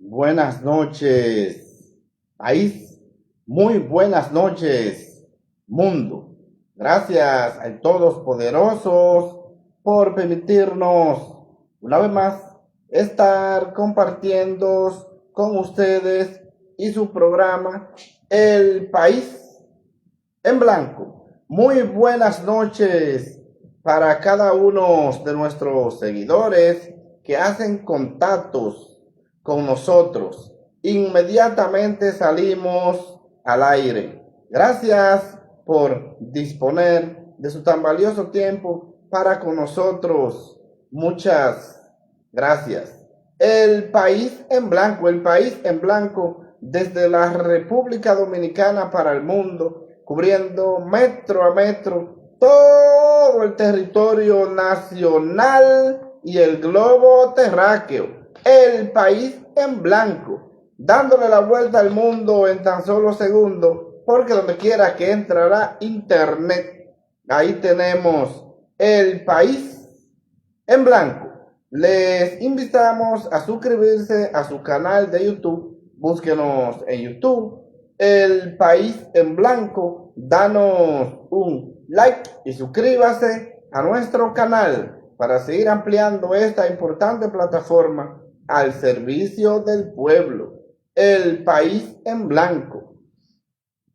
Buenas noches, país. Muy buenas noches, mundo. Gracias a todos poderosos por permitirnos una vez más estar compartiendo con ustedes y su programa El País en Blanco. Muy buenas noches para cada uno de nuestros seguidores que hacen contactos con nosotros. Inmediatamente salimos al aire. Gracias por disponer de su tan valioso tiempo para con nosotros. Muchas gracias. El País en Blanco, desde la República Dominicana para el mundo, cubriendo metro a metro todo el territorio nacional y el globo terráqueo. El País en Blanco, dándole la vuelta al mundo en tan solo segundos, porque donde quiera que entrará internet, ahí tenemos El País en Blanco. Les invitamos a suscribirse a su canal de YouTube. Búsquenos en YouTube, El País en Blanco. Danos un like y suscríbase a nuestro canal para seguir ampliando esta importante plataforma al servicio del pueblo. El País en Blanco.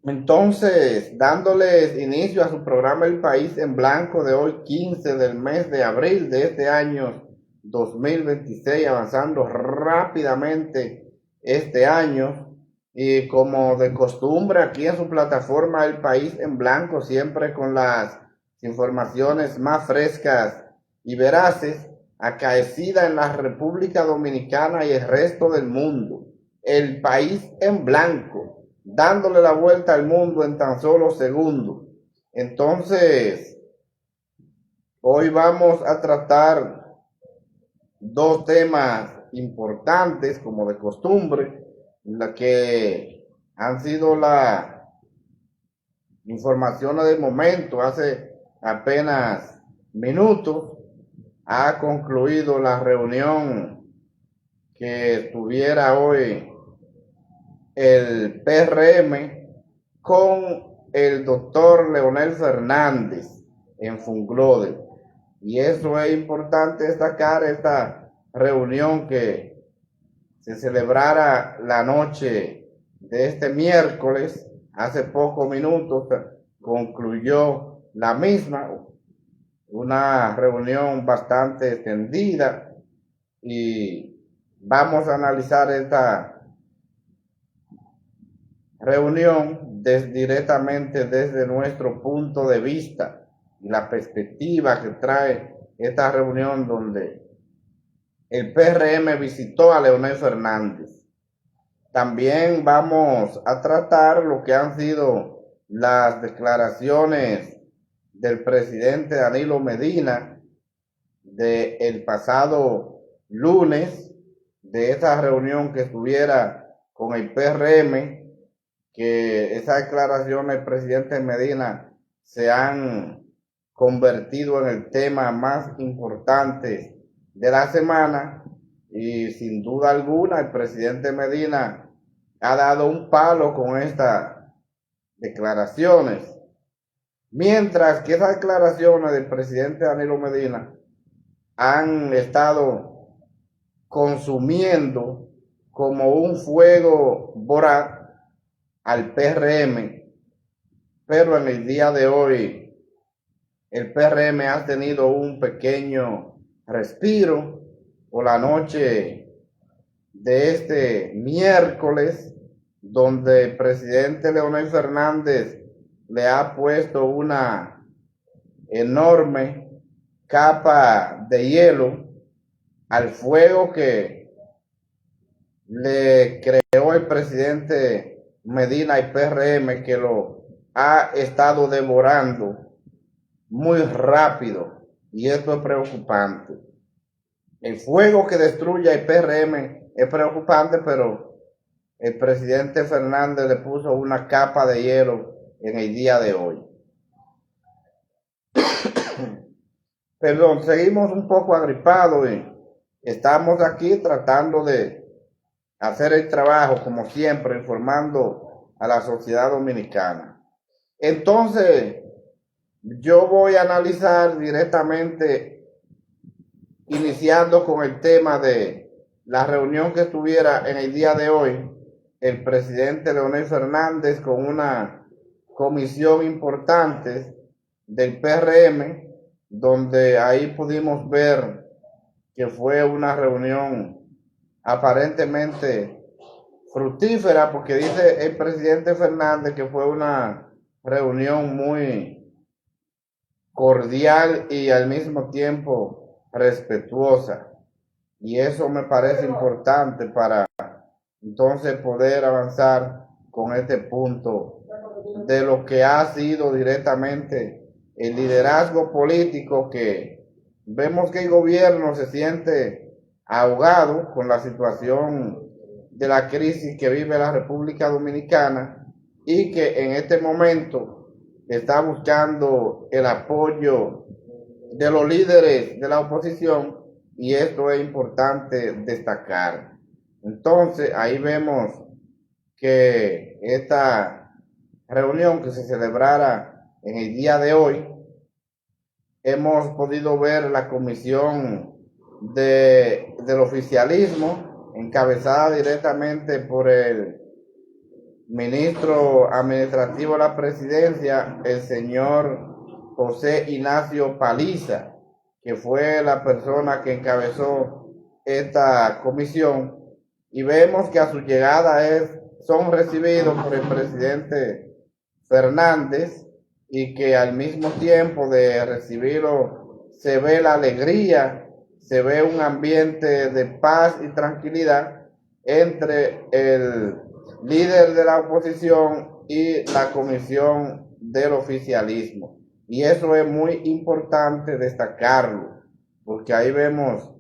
Entonces, dándoles inicio a su programa El País en Blanco de hoy, 15 del mes de abril de este año 2026, avanzando rápidamente este año. Y como de costumbre, aquí en su plataforma El País en Blanco, siempre con las informaciones más frescas y veraces, acaecida en la República Dominicana y el resto del mundo. El País en Blanco, dándole la vuelta al mundo en tan solo segundos. Entonces, hoy vamos a tratar dos temas importantes, como de costumbre, la que han sido las informaciones del momento. Hace apenas minutos ha concluido la reunión que tuviera hoy el PRM con el doctor Leonel Fernández en Funglode. Y eso es importante destacar, esta reunión que se celebrara la noche de este miércoles. Hace pocos minutos concluyó la misma, una reunión bastante extendida, y vamos a analizar esta reunión directamente desde nuestro punto de vista y la perspectiva que trae esta reunión, donde el PRM visitó a Leonel Fernández. También vamos a tratar lo que han sido las declaraciones del presidente Danilo Medina del pasado lunes, de esa reunión que estuviera con el PRM, que esas declaraciones del presidente Medina se han convertido en el tema más importante de la semana, y sin duda alguna el presidente Medina ha dado un palo con estas declaraciones, mientras que esas declaraciones del presidente Danilo Medina han estado consumiendo como un fuego voraz al PRM. Pero en el día de hoy el PRM ha tenido un pequeño respiro por la noche de este miércoles, donde el presidente Leonel Fernández le ha puesto una enorme capa de hielo al fuego que le creó el presidente Medina y PRM, que lo ha estado devorando muy rápido, y esto es preocupante. El fuego que destruye el PRM es preocupante, pero el presidente Fernández le puso una capa de hielo en el día de hoy. Perdón, seguimos un poco agripados y estamos aquí tratando de hacer el trabajo, como siempre, informando a la sociedad dominicana. Entonces, yo voy a analizar directamente, iniciando con el tema de la reunión que estuviera en el día de hoy el presidente Leonel Fernández con una comisión importante del PRM, donde ahí pudimos ver que fue una reunión aparentemente fructífera, porque dice el presidente Fernández que fue una reunión muy cordial y al mismo tiempo respetuosa. Y eso me parece importante para entonces poder avanzar con este punto de lo que ha sido directamente el liderazgo político, que vemos que el gobierno se siente ahogado con la situación de la crisis que vive la República Dominicana y que en este momento está buscando el apoyo de los líderes de la oposición, y esto es importante destacar. Entonces ahí vemos que esta reunión que se celebrara en el día de hoy, hemos podido ver la comisión del oficialismo encabezada directamente por el ministro administrativo de la presidencia, el señor José Ignacio Paliza, que fue la persona que encabezó esta comisión, y vemos que a su llegada son recibidos por el presidente Fernández, y que al mismo tiempo de recibirlo se ve la alegría, se ve un ambiente de paz y tranquilidad entre el líder de la oposición y la comisión del oficialismo. Y eso es muy importante destacarlo, porque ahí vemos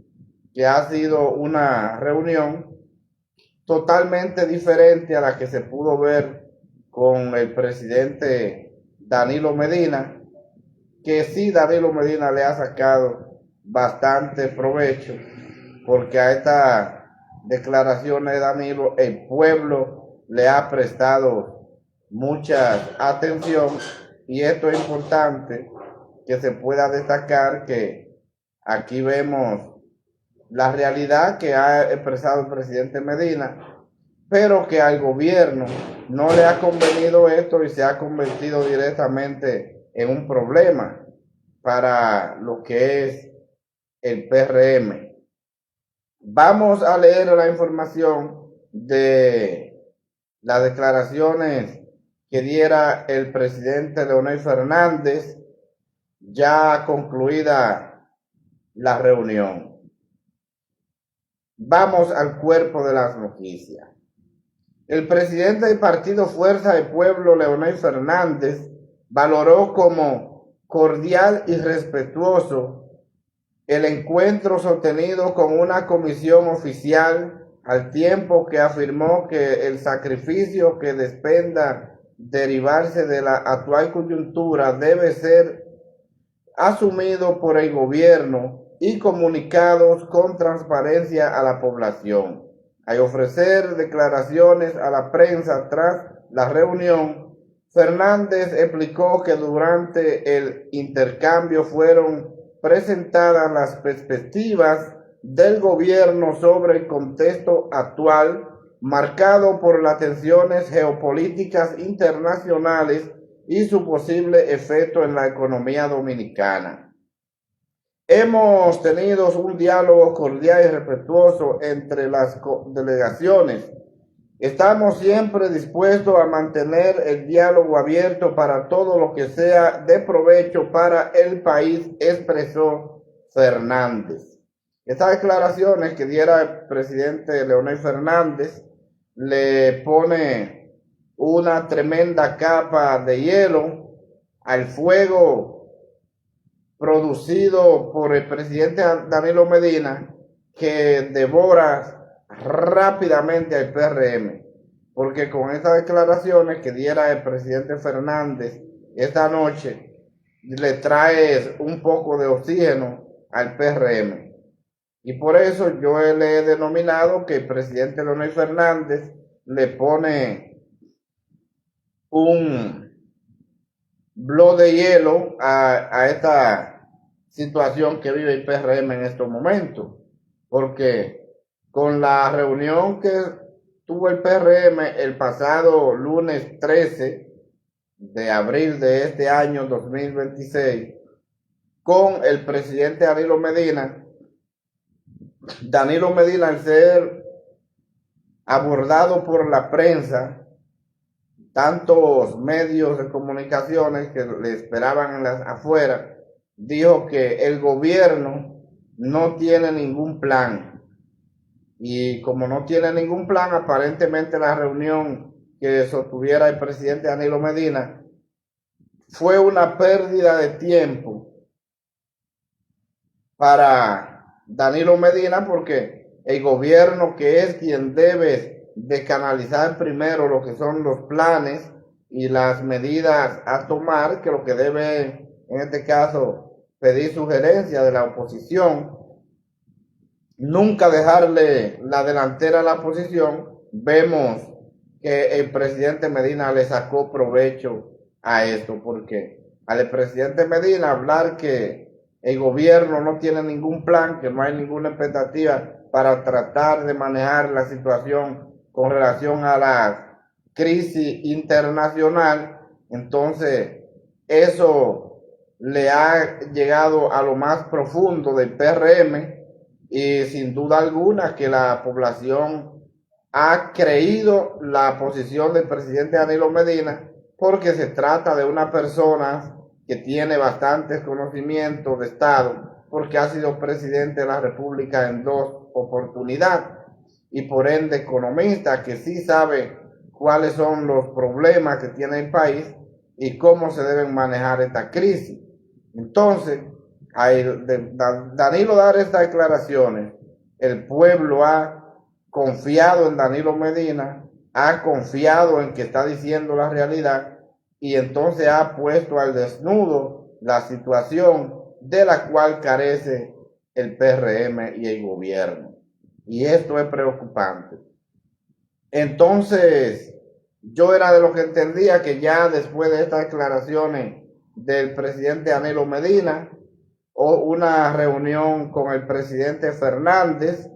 que ha sido una reunión totalmente diferente a la que se pudo ver con el presidente Danilo Medina, que sí, Danilo Medina le ha sacado bastante provecho, porque a estas declaraciones de Danilo el pueblo le ha prestado mucha atención, y esto es importante que se pueda destacar, que aquí vemos la realidad que ha expresado el presidente Medina, pero que al gobierno no le ha convenido esto y se ha convertido directamente en un problema para lo que es el PRM. Vamos a leer la información de las declaraciones que diera el presidente Leonel Fernández ya concluida la reunión. Vamos al cuerpo de las noticias. El presidente del partido Fuerza del Pueblo, Leonel Fernández, valoró como cordial y respetuoso el encuentro sostenido con una comisión oficial, al tiempo que afirmó que el sacrificio que dependa derivarse de la actual coyuntura debe ser asumido por el gobierno y comunicados con transparencia a la población. Al ofrecer declaraciones a la prensa tras la reunión, Fernández explicó que durante el intercambio fueron presentadas las perspectivas del gobierno sobre el contexto actual, marcado por las tensiones geopolíticas internacionales y su posible efecto en la economía dominicana. Hemos tenido un diálogo cordial y respetuoso entre las delegaciones. Estamos siempre dispuestos a mantener el diálogo abierto para todo lo que sea de provecho para el país, expresó Fernández. Estas declaraciones que diera el presidente Leonel Fernández le pone una tremenda capa de hielo al fuego producido por el presidente Danilo Medina, que devora rápidamente al PRM, porque con estas declaraciones que diera el presidente Fernández esta noche, le trae un poco de oxígeno al PRM. Y por eso yo le he denominado que el presidente Leonel Fernández le pone un bloque de hielo a esta situación que vive el PRM en estos momentos. Porque con la reunión que tuvo el PRM el pasado lunes 13 de abril de este año 2026 con el presidente Danilo Medina, al ser abordado por la prensa, tantos medios de comunicaciones que le esperaban en las afuera, dijo que el gobierno no tiene ningún plan. Y como no tiene ningún plan, aparentemente la reunión que sostuviera el presidente Danilo Medina fue una pérdida de tiempo para Danilo Medina, porque el gobierno, que es quien debe de canalizar primero lo que son los planes y las medidas a tomar, que lo que debe en este caso pedir sugerencias de la oposición, nunca dejarle la delantera a la oposición, vemos que el presidente Medina le sacó provecho a esto, porque al presidente Medina hablar que el gobierno no tiene ningún plan, que no hay ninguna expectativa para tratar de manejar la situación con relación a la crisis internacional, entonces eso le ha llegado a lo más profundo del PRM, y sin duda alguna que la población ha creído la posición del presidente Danilo Medina, porque se trata de una persona que tiene bastantes conocimientos de Estado, porque ha sido presidente de la República en 2 oportunidades, y por ende economista, que sí sabe cuáles son los problemas que tiene el país y cómo se deben manejar esta crisis. Entonces, Danilo dar estas declaraciones, el pueblo ha confiado en Danilo Medina, ha confiado en que está diciendo la realidad, y entonces ha puesto al desnudo la situación de la cual carece el PRM y el gobierno. Y esto es preocupante. Entonces, yo era de los que entendía que ya después de estas declaraciones del presidente Danilo Medina, o una reunión con el presidente Fernández,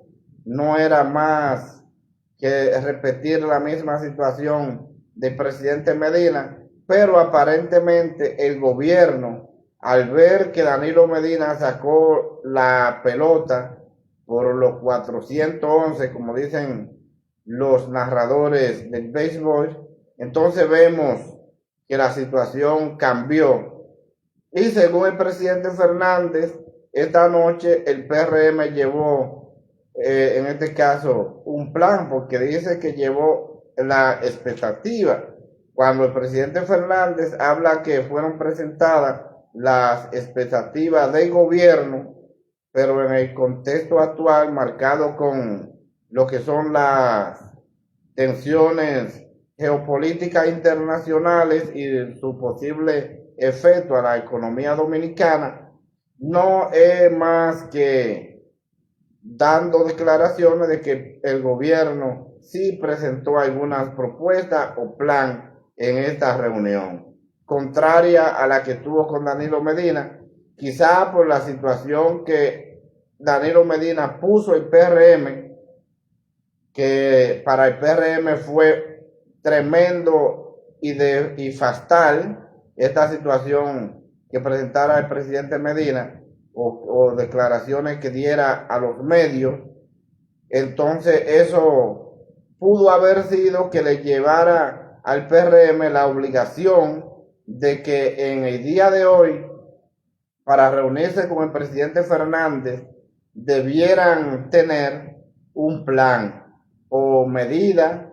no era más que repetir la misma situación del presidente Medina, pero aparentemente el gobierno, al ver que Danilo Medina sacó la pelota por los 411, como dicen los narradores del béisbol, entonces vemos que la situación cambió. Y según el presidente Fernández, esta noche el PRM llevó, en este caso, un plan, porque dice que llevó la expectativa. Cuando el presidente Fernández habla que fueron presentadas las expectativas del gobierno, pero en el contexto actual, marcado con lo que son las tensiones geopolíticas internacionales y su posible efecto a la economía dominicana, no es más que dando declaraciones de que el gobierno sí presentó algunas propuestas o plan en esta reunión, contraria a la que tuvo con Danilo Medina, quizá por la situación que Danilo Medina puso el PRM, que para el PRM fue tremendo y fatal esta situación que presentara el presidente Medina, o declaraciones que diera a los medios. Entonces eso pudo haber sido que le llevara al PRM la obligación de que en el día de hoy, para reunirse con el presidente Fernández, debieran tener un plan o medidas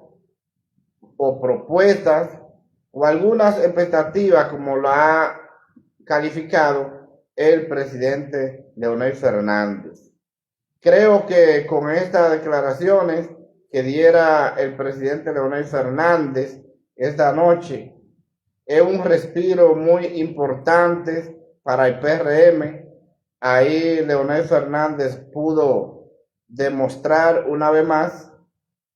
o propuestas o algunas expectativas, como lo ha calificado el presidente Leonel Fernández. Creo que con estas declaraciones que diera el presidente Leonel Fernández esta noche es un respiro muy importante para el PRM. Ahí Leonel Fernández pudo demostrar una vez más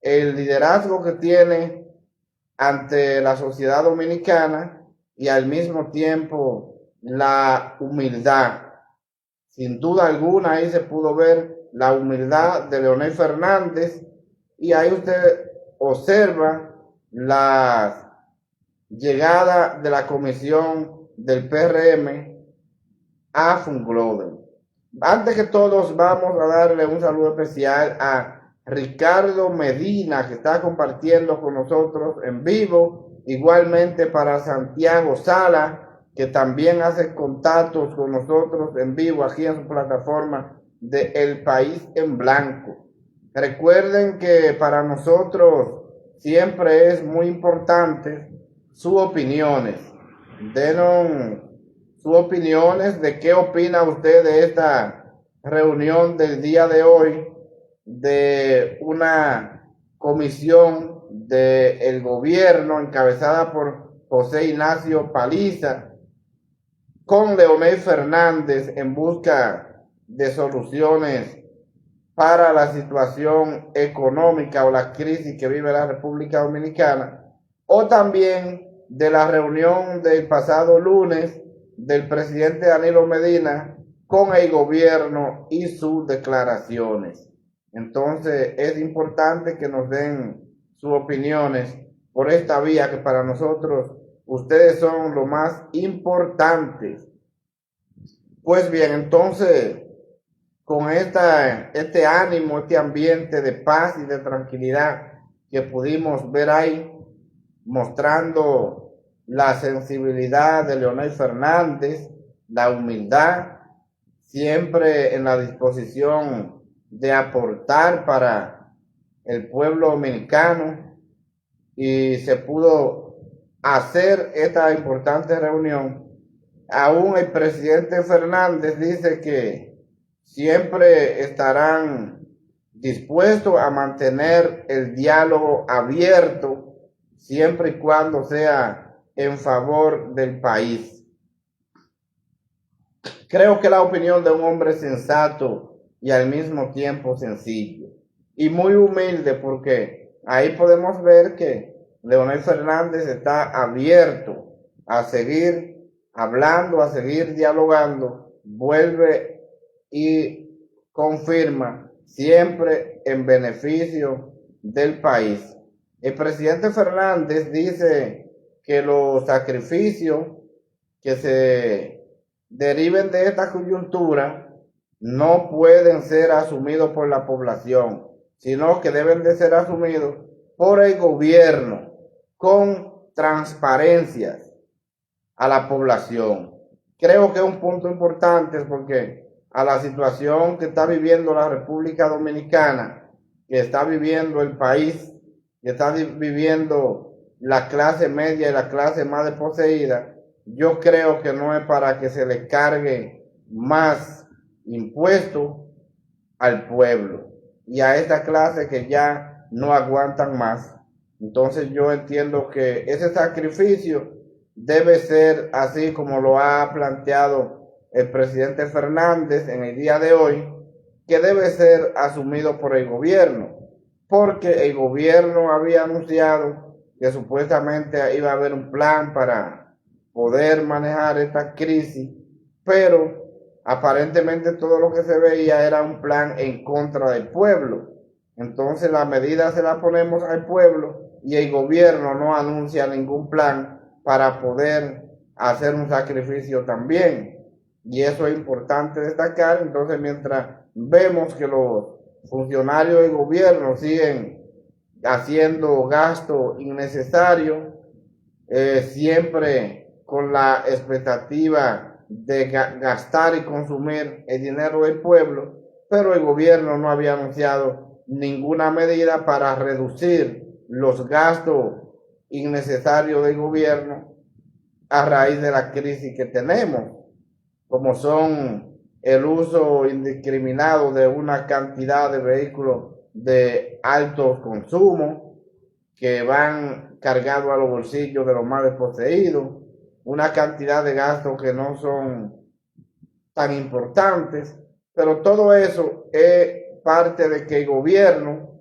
el liderazgo que tiene ante la sociedad dominicana y al mismo tiempo la humildad. Sin duda alguna ahí se pudo ver la humildad de Leonel Fernández y ahí usted observa la llegada de la comisión del PRM a Fungloden. Antes que todos vamos a darle un saludo especial a Ricardo Medina, que está compartiendo con nosotros en vivo, igualmente para Santiago Sala, que también hace contactos con nosotros en vivo aquí en su plataforma de El País en Blanco. Recuerden que para nosotros siempre es muy importante sus opiniones. Denos sus opiniones de qué opina usted de esta reunión del día de hoy de una comisión del gobierno encabezada por José Ignacio Paliza con Leonel Fernández en busca de soluciones para la situación económica o la crisis que vive la República Dominicana, o también de la reunión del pasado lunes del presidente Danilo Medina con el gobierno y sus declaraciones. Entonces es importante que nos den sus opiniones por esta vía, que para nosotros ustedes son lo más importante. Pues bien, entonces con este ánimo, este ambiente de paz y de tranquilidad que pudimos ver ahí, mostrando la sensibilidad de Leonel Fernández, la humildad, siempre en la disposición de aportar para el pueblo dominicano, y se pudo hacer esta importante reunión. Aún el presidente Fernández dice que siempre estarán dispuestos a mantener el diálogo abierto, siempre y cuando sea en favor del país. Creo que la opinión de un hombre sensato y al mismo tiempo sencillo y muy humilde, porque ahí podemos ver que Leonel Fernández está abierto a seguir hablando, a seguir dialogando, vuelve y confirma siempre en beneficio del país. El presidente Fernández dice que los sacrificios que se deriven de esta coyuntura no pueden ser asumidos por la población, sino que deben de ser asumidos por el gobierno con transparencias a la población. Creo que es un punto importante, porque a la situación que está viviendo la República Dominicana, que está viviendo el país, que está viviendo la clase media y la clase más desposeída, yo creo que no es para que se le cargue más impuestos al pueblo y a esta clase que ya no aguantan más. Entonces yo entiendo que ese sacrificio debe ser así como lo ha planteado el presidente Fernández en el día de hoy, que debe ser asumido por el gobierno, porque el gobierno había anunciado que supuestamente iba a haber un plan para poder manejar esta crisis, pero aparentemente todo lo que se veía era un plan en contra del pueblo. Entonces la medida se la ponemos al pueblo y el gobierno no anuncia ningún plan para poder hacer un sacrificio también. Y eso es importante destacar. Entonces, mientras vemos que los funcionarios del gobierno siguen haciendo gasto innecesario, siempre con la expectativa de gastar y consumir el dinero del pueblo, pero el gobierno no había anunciado ninguna medida para reducir los gastos innecesarios del gobierno a raíz de la crisis que tenemos, como son el uso indiscriminado de una cantidad de vehículos de alto consumo que van cargados a los bolsillos de los más desposeídos, una cantidad de gastos que no son tan importantes, pero todo eso es parte de que el gobierno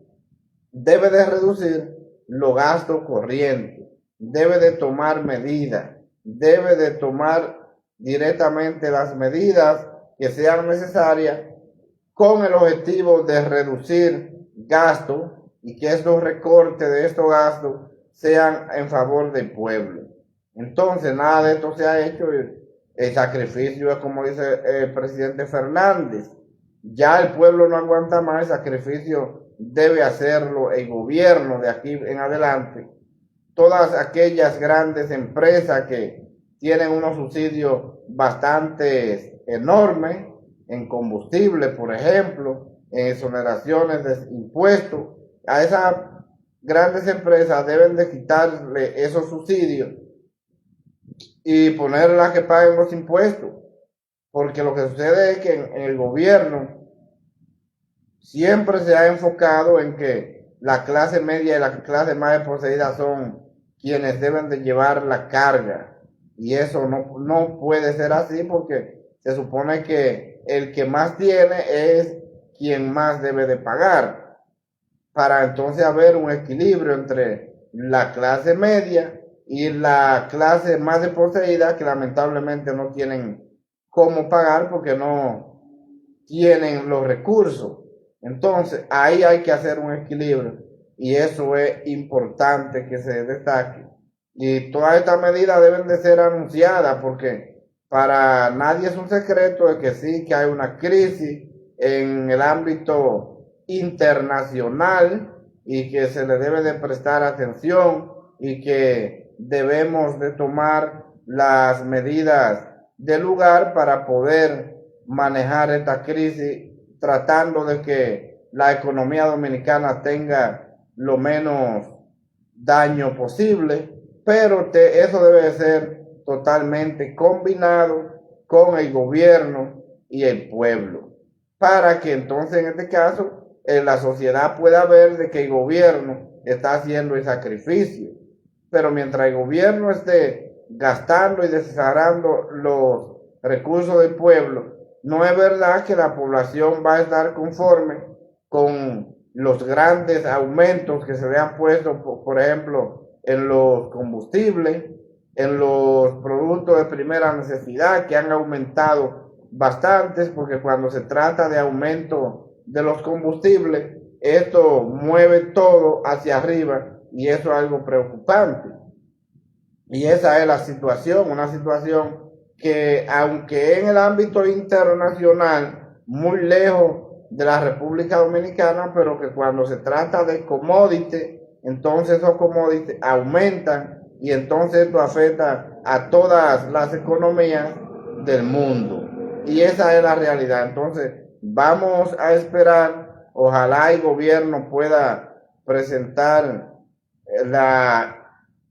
debe de reducir los gastos corrientes, debe de tomar medidas, debe de tomar directamente las medidas que sean necesarias con el objetivo de reducir gastos y que estos recortes de estos gastos sean en favor del pueblo. Entonces, nada de esto se ha hecho. El sacrificio es como dice el presidente Fernández. Ya el pueblo no aguanta más, el sacrificio debe hacerlo el gobierno de aquí en adelante. Todas aquellas grandes empresas que tienen unos subsidios bastante enormes en combustible, por ejemplo, en exoneraciones de impuestos, a esas grandes empresas deben de quitarle esos subsidios y ponerlas que paguen los impuestos, porque lo que sucede es que en el gobierno siempre se ha enfocado en que la clase media y la clase más desposeída son quienes deben de llevar la carga, y eso no puede ser así, porque se supone que el que más tiene es quien más debe de pagar, para entonces haber un equilibrio entre la clase media y la clase más desposeída, que lamentablemente no tienen cómo pagar porque no tienen los recursos. Entonces ahí hay que hacer un equilibrio, y eso es importante que se destaque. Y todas estas medidas deben de ser anunciadas, porque para nadie es un secreto de que sí, que hay una crisis en el ámbito internacional y que se le debe de prestar atención y que debemos de tomar las medidas del lugar para poder manejar esta crisis, tratando de que la economía dominicana tenga lo menos daño posible, pero eso debe ser totalmente combinado con el gobierno y el pueblo, para que entonces en este caso la sociedad pueda ver de que el gobierno está haciendo el sacrificio. Pero mientras el gobierno esté gastando y desgarrando los recursos del pueblo, no es verdad que la población va a estar conforme con los grandes aumentos que se le han puesto, por ejemplo, en los combustibles, en los productos de primera necesidad, que han aumentado bastantes, porque cuando se trata de aumento de los combustibles, esto mueve todo hacia arriba, y eso es algo preocupante. Y esa es la situación, una situación que, aunque en el ámbito internacional, muy lejos de la República Dominicana, pero que cuando se trata de commodities, entonces esos commodities aumentan, y entonces esto afecta a todas las economías del mundo. Y esa es la realidad. Entonces, vamos a esperar, ojalá el gobierno pueda presentar las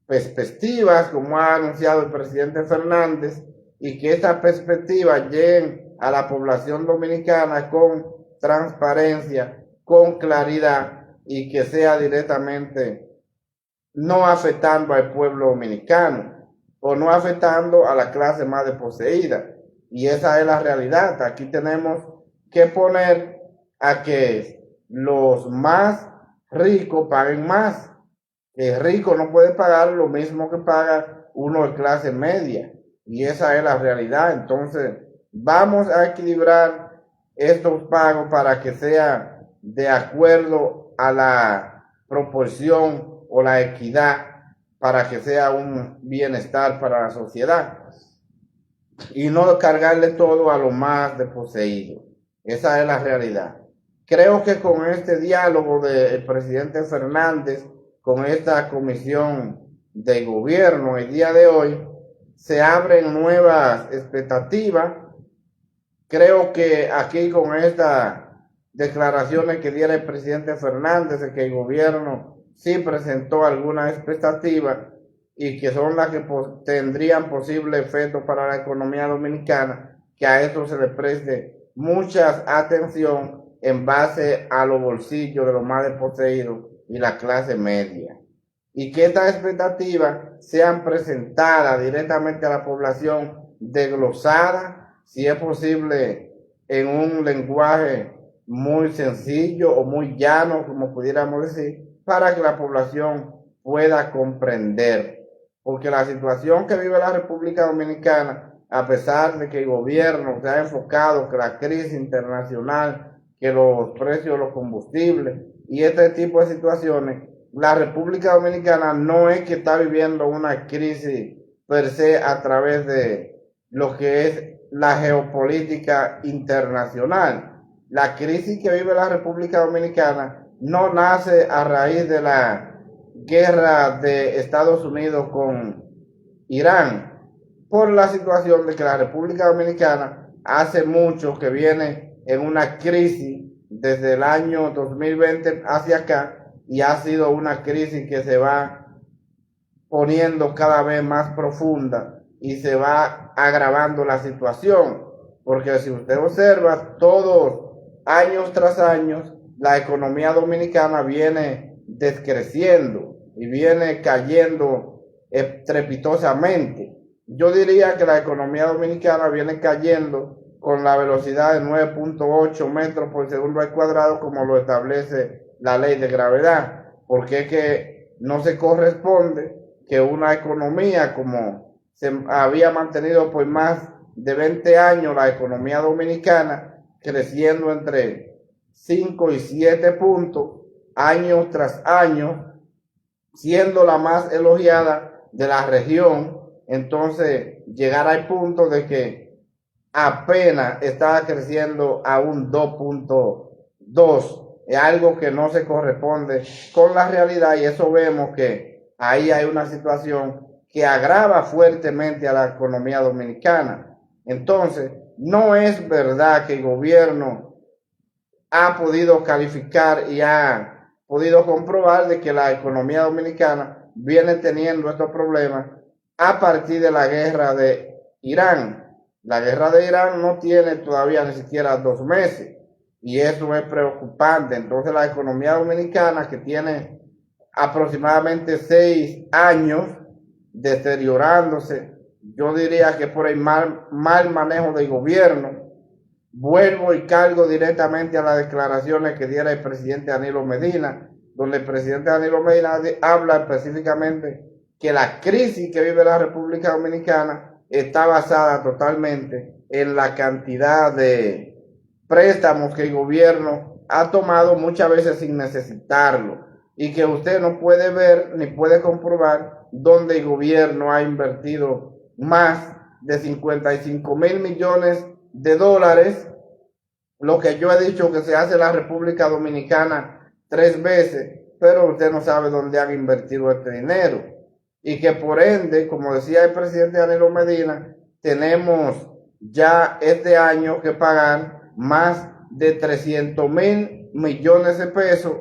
perspectivas como ha anunciado el presidente Fernández, y que estas perspectivas lleguen a la población dominicana con transparencia, con claridad, y que sea directamente no afectando al pueblo dominicano o no afectando a la clase más desposeída. Y esa es la realidad. Aquí tenemos que poner a que los más ricos paguen más. El rico no puede pagar lo mismo que paga uno de clase media, y esa es la realidad. Entonces vamos a equilibrar estos pagos para que sea de acuerdo a la proporción o la equidad, para que sea un bienestar para la sociedad y no cargarle todo a lo más desposeído. Esa es la realidad. Creo que con este diálogo del presidente Fernández, con esta comisión de gobierno el día de hoy, se abren nuevas expectativas. Creo que aquí con estas declaraciones que diera el presidente Fernández, de que el gobierno sí presentó algunas expectativas y que son las que tendrían posible efecto para la economía dominicana, que a esto se le preste mucha atención en base a los bolsillos de los más desposeídos y la clase media, y que estas expectativas sean presentadas directamente a la población, desglosadas, si es posible, en un lenguaje muy sencillo o muy llano, como pudiéramos decir, para que la población pueda comprender. Porque la situación que vive la República Dominicana, a pesar de que el gobierno se ha enfocado, que la crisis internacional, que los precios de los combustibles y este tipo de situaciones, la República Dominicana no es que está viviendo una crisis per se a través de lo que es la geopolítica internacional. La crisis que vive la República Dominicana no nace a raíz de la guerra de Estados Unidos con Irán, por la situación de que la República Dominicana hace mucho que viene en una crisis desde el año 2020 hacia acá, y ha sido una crisis que se va poniendo cada vez más profunda y se va agravando la situación, porque si usted observa, todos años tras años la economía dominicana viene descreciendo y viene cayendo estrepitosamente. Yo diría que la economía dominicana viene cayendo con la velocidad de 9.8 metros por segundo al cuadrado, como lo establece la ley de gravedad, porque es que no se corresponde que una economía como se había mantenido por más de 20 años, la economía dominicana, creciendo entre 5 y 7 puntos, año tras año, siendo la más elogiada de la región, entonces llegar al punto de que apenas estaba creciendo a un 2.2, es algo que no se corresponde con la realidad, y eso vemos que ahí hay una situación que agrava fuertemente a la economía dominicana. Entonces, no es verdad que el gobierno ha podido calificar y ha podido comprobar de que la economía dominicana viene teniendo estos problemas a partir de la guerra de Irán. La guerra de Irán no tiene todavía ni siquiera 2 meses, y eso es preocupante. Entonces la economía dominicana, que tiene aproximadamente 6 años deteriorándose, yo diría que por el mal manejo del gobierno. Vuelvo y cargo directamente a las declaraciones que diera el presidente Danilo Medina, donde el presidente Danilo Medina habla específicamente que la crisis que vive la República Dominicana está basada totalmente en la cantidad de préstamos que el gobierno ha tomado muchas veces sin necesitarlo, y que usted no puede ver ni puede comprobar donde el gobierno ha invertido más de 55,000 millones de dólares, lo que yo he dicho que se hace en la República Dominicana 3 veces, pero usted no sabe dónde han invertido este dinero, y que por ende, como decía el presidente Danilo Medina, tenemos ya este año que pagar más de 300,000 millones de pesos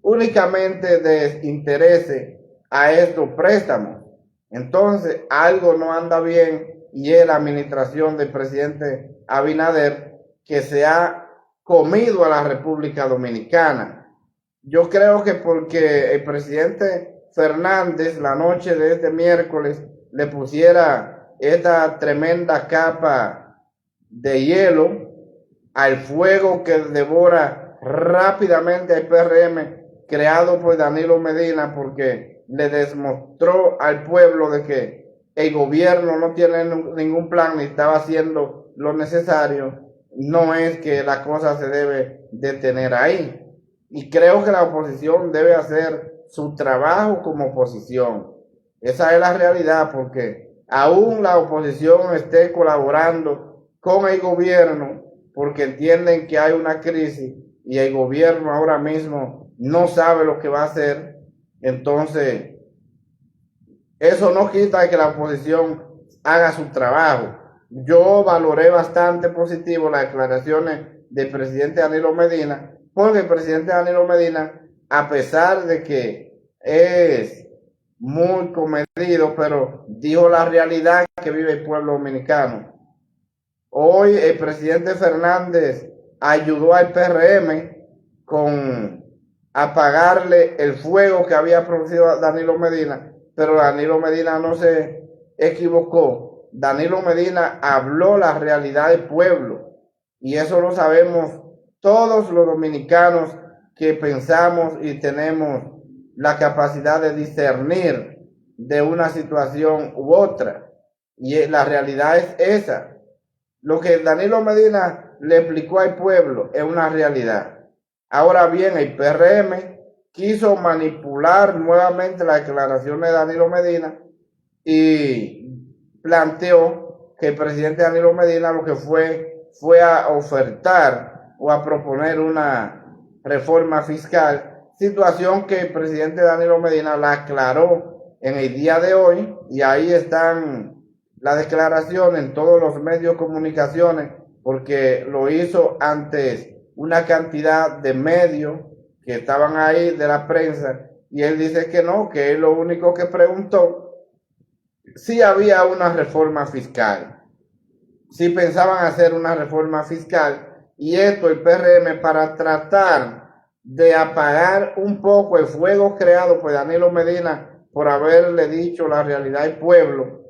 únicamente de intereses a estos préstamos. Entonces, algo no anda bien, y es la administración del presidente Abinader, que se ha comido a la República Dominicana. Yo creo que porque el presidente Fernández la noche de este miércoles le pusiera esta tremenda capa de hielo al fuego que devora rápidamente al PRM, creado por Danilo Medina, porque le demostró al pueblo de que el gobierno no tiene ningún plan ni estaba haciendo lo necesario. No es que la cosa se debe detener ahí, y creo que la oposición debe hacer su trabajo como oposición. Esa es la realidad, porque aún la oposición esté colaborando con el gobierno porque entienden que hay una crisis y el gobierno ahora mismo no sabe lo que va a hacer. Entonces, eso no quita que la oposición haga su trabajo. Yo valoré bastante positivo las declaraciones del presidente Danilo Medina, porque el presidente Danilo Medina, a pesar de que es muy comedido, pero dijo la realidad que vive el pueblo dominicano. Hoy el presidente Fernández ayudó al PRM con apagarle el fuego que había producido Danilo Medina, pero Danilo Medina no se equivocó. Danilo Medina habló la realidad del pueblo, y eso lo sabemos todos los dominicanos que pensamos y tenemos la capacidad de discernir de una situación u otra. Y la realidad es esa. Lo que Danilo Medina le explicó al pueblo es una realidad. Ahora bien, el PRM quiso manipular nuevamente la declaración de Danilo Medina y planteó que el presidente Danilo Medina lo que fue a ofertar o a proponer una reforma fiscal, situación que el presidente Danilo Medina la aclaró en el día de hoy, y ahí están las declaraciones en todos los medios de comunicaciones, porque lo hizo antes una cantidad de medios que estaban ahí de la prensa, y él dice que no, que es lo único que preguntó si había una reforma fiscal, si pensaban hacer una reforma fiscal, y esto el PRM para tratar de apagar un poco el fuego creado por Danilo Medina por haberle dicho la realidad al pueblo.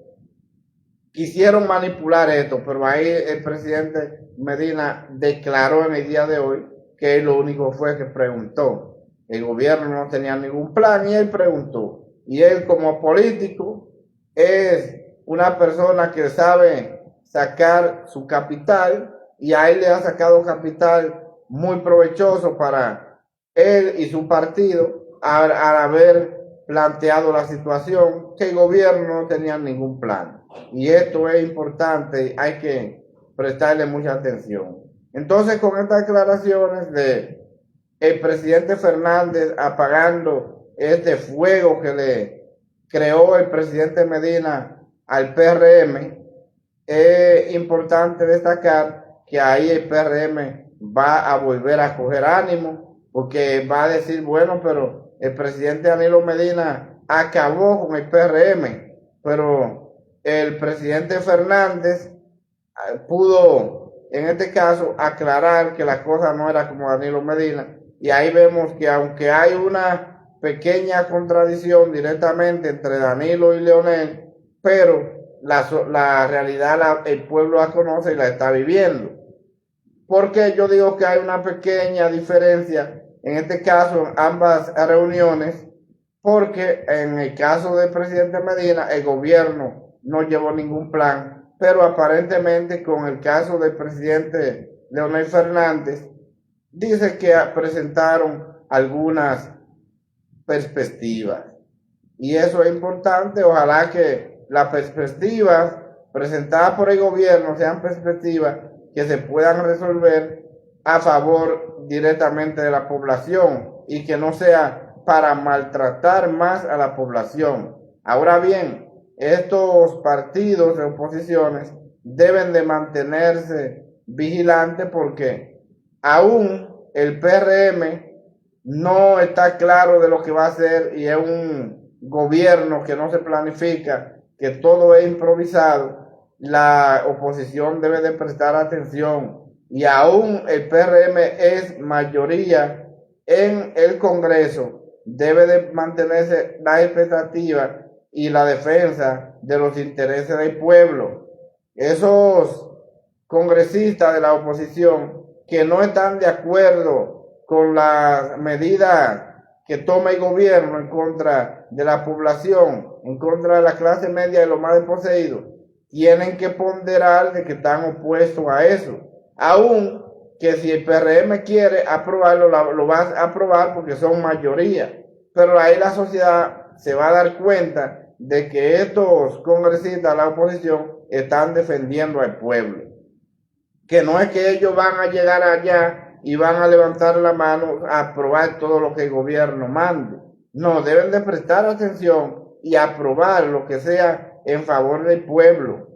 Quisieron manipular esto, pero ahí el presidente Medina declaró en el día de hoy que él lo único fue que preguntó. El gobierno no tenía ningún plan y él preguntó. Y él como político es una persona que sabe sacar su capital, y a él le ha sacado capital muy provechoso para él y su partido al haber planteado la situación que el gobierno no tenía ningún plan. Y esto es importante, hay que prestarle mucha atención. Entonces, con estas declaraciones de el presidente Fernández apagando este fuego que le creó el presidente Medina al PRM, es importante destacar que ahí el PRM va a volver a coger ánimo, porque va a decir, bueno, pero el presidente Danilo Medina acabó con el PRM, pero el presidente Fernández pudo, en este caso, aclarar que la cosa no era como Danilo Medina, y ahí vemos que aunque hay una pequeña contradicción directamente entre Danilo y Leonel, pero la realidad el pueblo la conoce y la está viviendo. Porque yo digo que hay una pequeña diferencia en este caso en ambas reuniones, porque en el caso del presidente Medina el gobierno no llevó ningún plan, pero aparentemente con el caso del presidente Leonel Fernández dice que presentaron algunas perspectivas, y eso es importante. Ojalá que las perspectivas presentadas por el gobierno sean perspectivas que se puedan resolver a favor directamente de la población y que no sea para maltratar más a la población. Ahora bien, estos partidos de oposiciones deben de mantenerse vigilantes, porque aún el PRM no está claro de lo que va a hacer, y es un gobierno que no se planifica, que todo es improvisado. La oposición debe de prestar atención, y aún el PRM es mayoría en el Congreso, debe de mantenerse la expectativa y la defensa de los intereses del pueblo. Esos congresistas de la oposición que no están de acuerdo con las medidas que toma el gobierno en contra de la población, en contra de la clase media y los más desposeídos, tienen que ponderar de que están opuestos a eso. Aún que si el PRM quiere aprobarlo, lo va a aprobar porque son mayoría. Pero ahí la sociedad se va a dar cuenta de que estos congresistas de la oposición están defendiendo al pueblo. Que no es que ellos van a llegar allá y van a levantar la mano a aprobar todo lo que el gobierno mande. No, deben de prestar atención y aprobar lo que sea en favor del pueblo.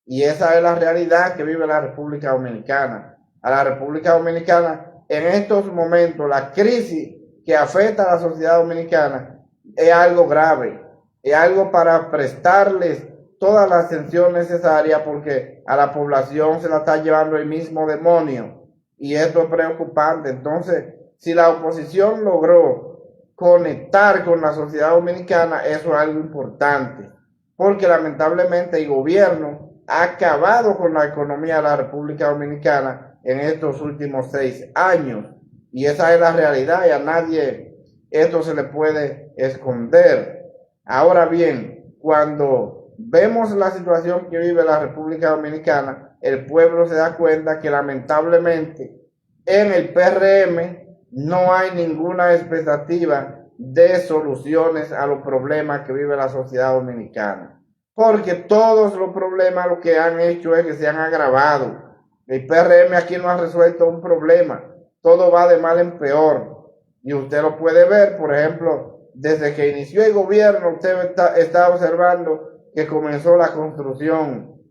Y esa es la realidad que vive la República Dominicana. A la República Dominicana, en estos momentos, la crisis que afecta a la sociedad dominicana es algo grave, es algo para prestarles toda la atención necesaria, porque a la población se la está llevando el mismo demonio, y esto es preocupante. Entonces, si la oposición logró conectar con la sociedad dominicana, eso es algo importante, porque lamentablemente el gobierno ha acabado con la economía de la República Dominicana en estos últimos 6 años. Y esa es la realidad y a nadie esto se le puede esconder. Ahora bien, cuando vemos la situación que vive la República Dominicana, el pueblo se da cuenta que lamentablemente en el PRM no hay ninguna expectativa de soluciones a los problemas que vive la sociedad dominicana. Porque todos los problemas lo que han hecho es que se han agravado. El PRM aquí no ha resuelto un problema. Todo va de mal en peor. Y usted lo puede ver, por ejemplo, desde que inició el gobierno, usted está observando que comenzó la construcción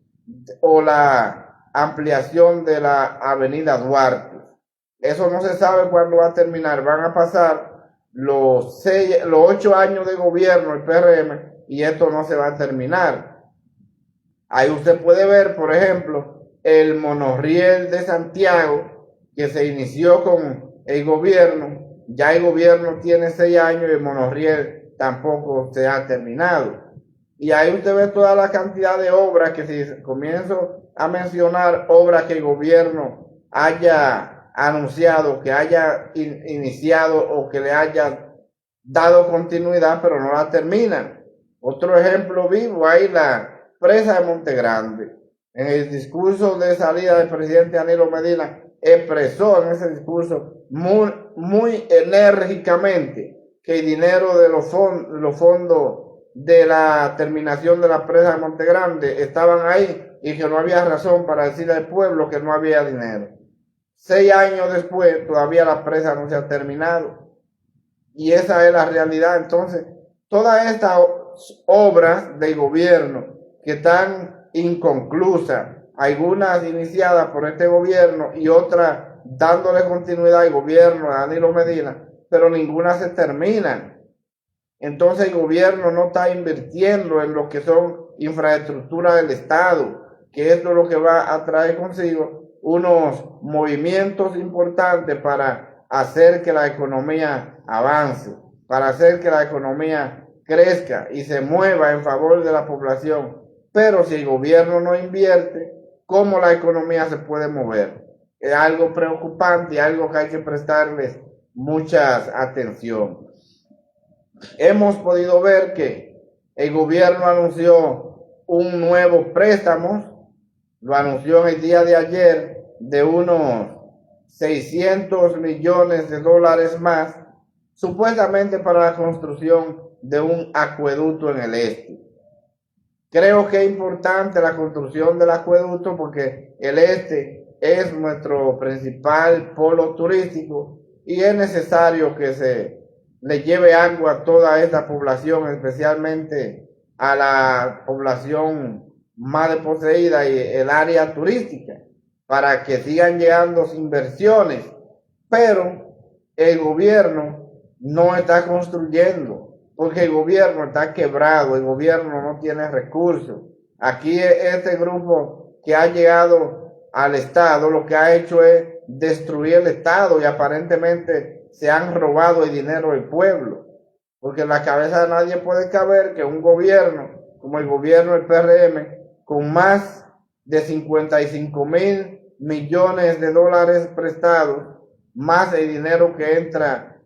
o la ampliación de la avenida Duarte. Eso no se sabe cuándo va a terminar. Van a pasar los 8 años de gobierno del PRM y esto no se va a terminar. Ahí usted puede ver, por ejemplo, el monorriel de Santiago que se inició con el gobierno. Ya el gobierno tiene 6 años y el monorriel tampoco se ha terminado. Y ahí usted ve toda la cantidad de obras que si comienzo a mencionar obras que el gobierno haya anunciado, que haya iniciado o que le haya dado continuidad, pero no la terminan. Otro ejemplo vivo, hay la presa de Monte Grande. En el discurso de salida del presidente Danilo Medina, expresó en ese discurso muy enérgicamente que el dinero de los fondos de la terminación de la presa de Monte Grande estaban ahí y que no había razón para decirle al pueblo que no había dinero. 6 años después, todavía la presa no se ha terminado. Y esa es la realidad. Entonces, todas estas obras del gobierno que están inconclusas, algunas iniciadas por este gobierno y otras dándole continuidad al gobierno de Danilo Medina, pero ninguna se termina. Entonces el gobierno no está invirtiendo en lo que son infraestructuras del Estado, que esto es lo que va a traer consigo unos movimientos importantes para hacer que la economía avance, para hacer que la economía crezca y se mueva en favor de la población. Pero si el gobierno no invierte, ¿cómo la economía se puede mover? Es algo preocupante y algo que hay que prestarles mucha atención. Hemos podido ver que el gobierno anunció un nuevo préstamo, lo anunció en el día de ayer, de unos 600 millones de dólares más, supuestamente para la construcción de un acueducto en el este. Creo que es importante la construcción del acueducto porque el este es nuestro principal polo turístico y es necesario que se le lleve agua a toda esta población, especialmente a la población más desposeída y el área turística, para que sigan llegando inversiones. Pero el gobierno no está construyendo, porque el gobierno está quebrado, el gobierno no tiene recursos. Aquí este grupo que ha llegado al Estado lo que ha hecho es destruir el Estado y aparentemente se han robado el dinero del pueblo, porque en la cabeza de nadie puede caber que un gobierno como el gobierno del PRM, con más de 55,000 millones de dólares prestados, más el dinero que entra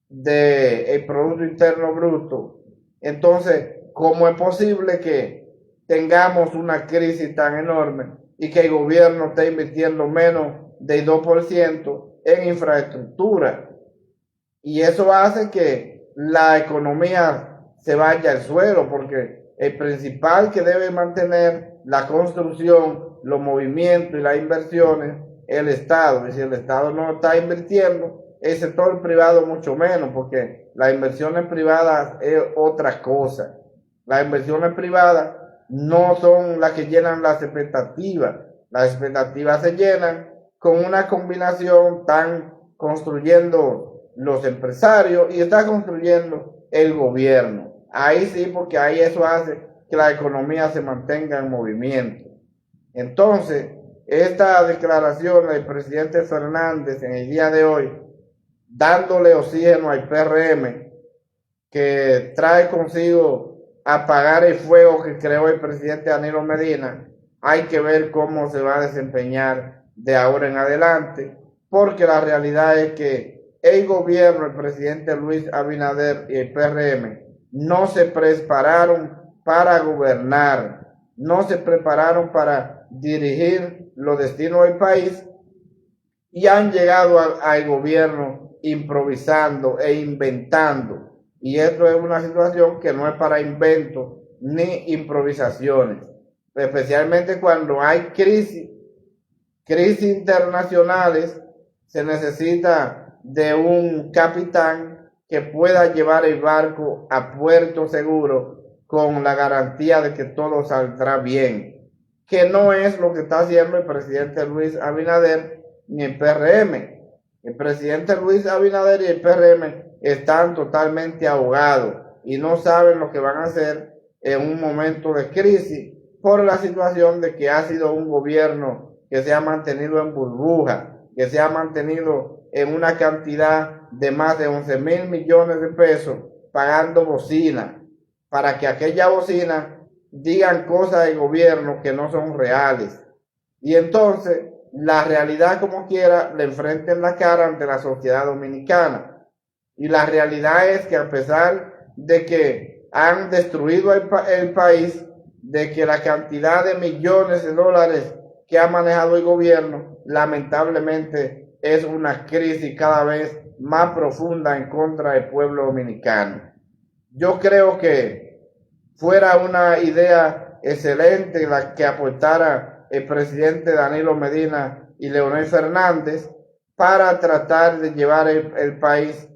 del Producto Interno Bruto. Entonces, ¿cómo es posible que tengamos una crisis tan enorme y que el gobierno esté invirtiendo menos del 2% en infraestructura? Y eso hace que la economía se vaya al suelo, porque el principal que debe mantener la construcción, los movimientos y las inversiones es el Estado. Y si el Estado no está invirtiendo, el sector privado mucho menos, porque las inversiones privadas es otra cosa. Las inversiones privadas no son las que llenan las expectativas. Las expectativas se llenan con una combinación, están construyendo los empresarios y está construyendo el gobierno. Ahí sí, porque ahí eso hace que la economía se mantenga en movimiento. Entonces, esta declaración del presidente Fernández en el día de hoy, dándole oxígeno al PRM, que trae consigo apagar el fuego que creó el presidente Danilo Medina, hay que ver cómo se va a desempeñar de ahora en adelante, porque la realidad es que el gobierno, el presidente Luis Abinader y el PRM no se prepararon para gobernar, no se prepararon para dirigir los destinos del país y han llegado al gobierno improvisando e inventando. Y esto es una situación que no es para inventos ni improvisaciones, especialmente cuando hay crisis internacionales. Se necesita de un capitán que pueda llevar el barco a puerto seguro con la garantía de que todo saldrá bien, que no es lo que está haciendo el presidente Luis Abinader ni el PRM. El presidente Luis Abinader y el PRM están totalmente ahogados y no saben lo que van a hacer en un momento de crisis por la situación de que ha sido un gobierno que se ha mantenido en burbuja, que se ha mantenido en una cantidad de más de 11,000 millones de pesos pagando bocina, para que aquella bocina digan cosas del gobierno que no son reales. Y entonces la realidad, como quiera, le enfrenten la cara ante la sociedad dominicana. Y la realidad es que a pesar de que han destruido el país, de que la cantidad de millones de dólares que ha manejado el gobierno, lamentablemente es una crisis cada vez más profunda en contra del pueblo dominicano. Yo creo que fuera una idea excelente la que aportara el presidente Danilo Medina y Leonel Fernández para tratar de llevar el país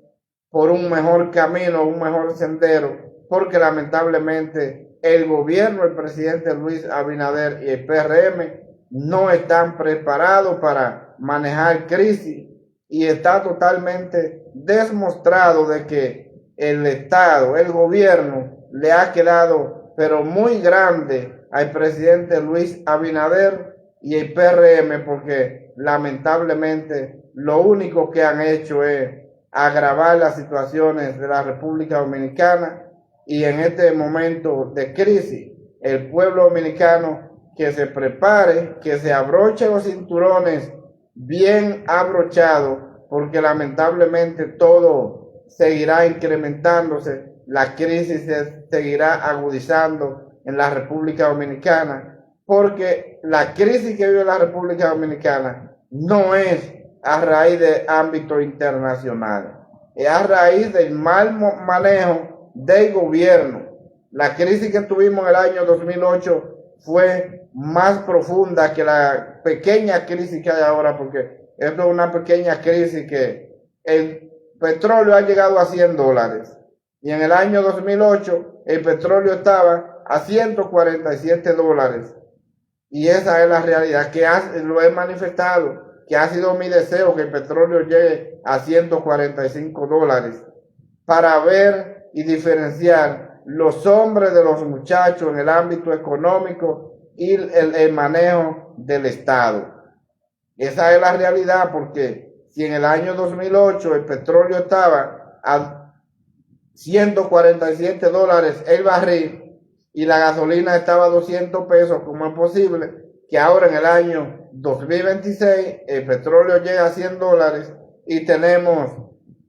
por un mejor camino, un mejor sendero, porque lamentablemente el gobierno, el presidente Luis Abinader y el PRM no están preparados para manejar crisis y está totalmente demostrado de que el Estado, el gobierno, le ha quedado pero muy grande al presidente Luis Abinader y el PRM, porque lamentablemente lo único que han hecho es agravar las situaciones de la República Dominicana. Y en este momento de crisis, el pueblo dominicano que se prepare, que se abroche los cinturones bien abrochados, porque lamentablemente todo seguirá incrementándose, la crisis se seguirá agudizando en la República Dominicana, porque la crisis que vive la República Dominicana no es a raíz de ámbito internacional, es a raíz del mal manejo del gobierno. La crisis que tuvimos en el año 2008 fue más profunda que la pequeña crisis que hay ahora, porque esto es una pequeña crisis que el petróleo ha llegado a $100 y en el año 2008 el petróleo estaba a $147 y esa es la realidad que lo he manifestado, que ha sido mi deseo que el petróleo llegue a $145 para ver y diferenciar los hombres de los muchachos en el ámbito económico y el manejo del Estado. Esa es la realidad, porque si en el año 2008 el petróleo estaba a $147 el barril y la gasolina estaba a 200 pesos, ¿cómo es posible que ahora en el año 2026 el petróleo llega a $100 y tenemos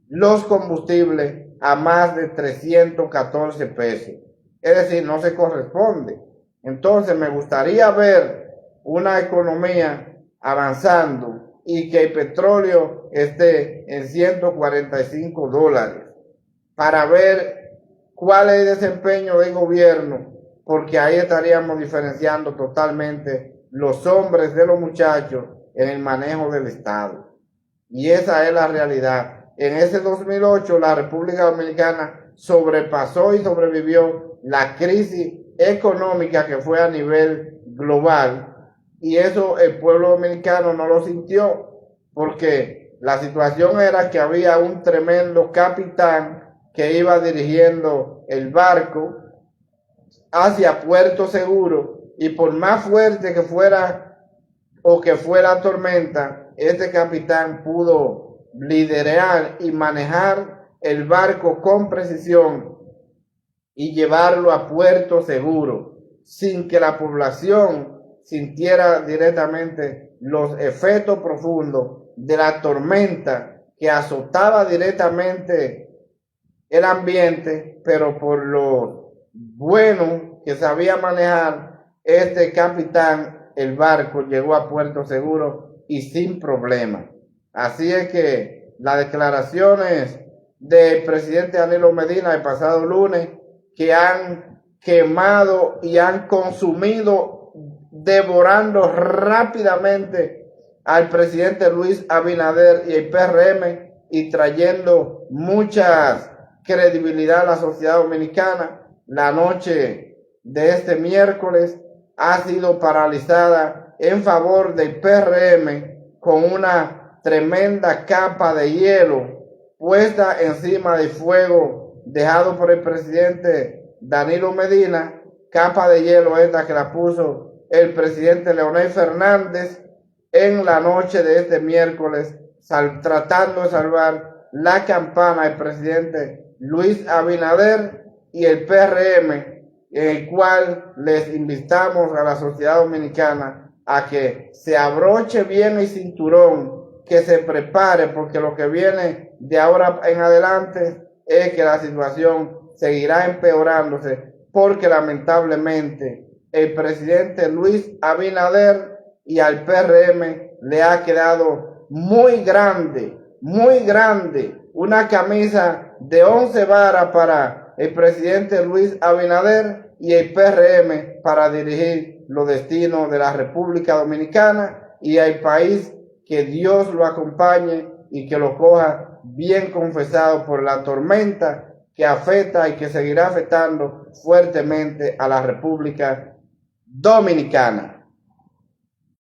los combustibles a más de 314 pesos? Es decir, no se corresponde. Entonces me gustaría ver una economía avanzando y que el petróleo esté en $145 para ver cuál es el desempeño del gobierno, porque ahí estaríamos diferenciando totalmente los hombres de los muchachos en el manejo del Estado. Y esa es la realidad. En ese 2008 la República Dominicana sobrepasó y sobrevivió la crisis económica que fue a nivel global, y eso el pueblo dominicano no lo sintió, porque la situación era que había un tremendo capitán que iba dirigiendo el barco hacia puerto seguro, y por más fuerte que fuera o que fuera la tormenta, este capitán pudo liderar y manejar el barco con precisión y llevarlo a puerto seguro, sin que la población sintiera directamente los efectos profundos de la tormenta que azotaba directamente el ambiente, pero por lo bueno que sabía manejar este capitán, el barco llegó a puerto seguro y sin problema. Así es que las declaraciones del presidente Danilo Medina el pasado lunes, que han quemado y han consumido, devorando rápidamente al presidente Luis Abinader y el PRM y trayendo mucha credibilidad a la sociedad dominicana. La noche de este miércoles ha sido paralizada en favor del PRM con una tremenda capa de hielo puesta encima del fuego dejado por el presidente Danilo Medina, capa de hielo esta que la puso el presidente Leonel Fernández en la noche de este miércoles, tratando de salvar la campana del presidente Luis Abinader y el PRM, en el cual les invitamos a la sociedad dominicana a que se abroche bien el cinturón, que se prepare, porque lo que viene de ahora en adelante es que la situación seguirá empeorándose, porque lamentablemente el presidente Luis Abinader y al PRM le ha quedado muy grande, una camisa de 11 varas para el presidente Luis Abinader y el PRM para dirigir los destinos de la República Dominicana y al país. Que Dios lo acompañe y que lo coja bien confesado por la tormenta que afecta y que seguirá afectando fuertemente a la República Dominicana.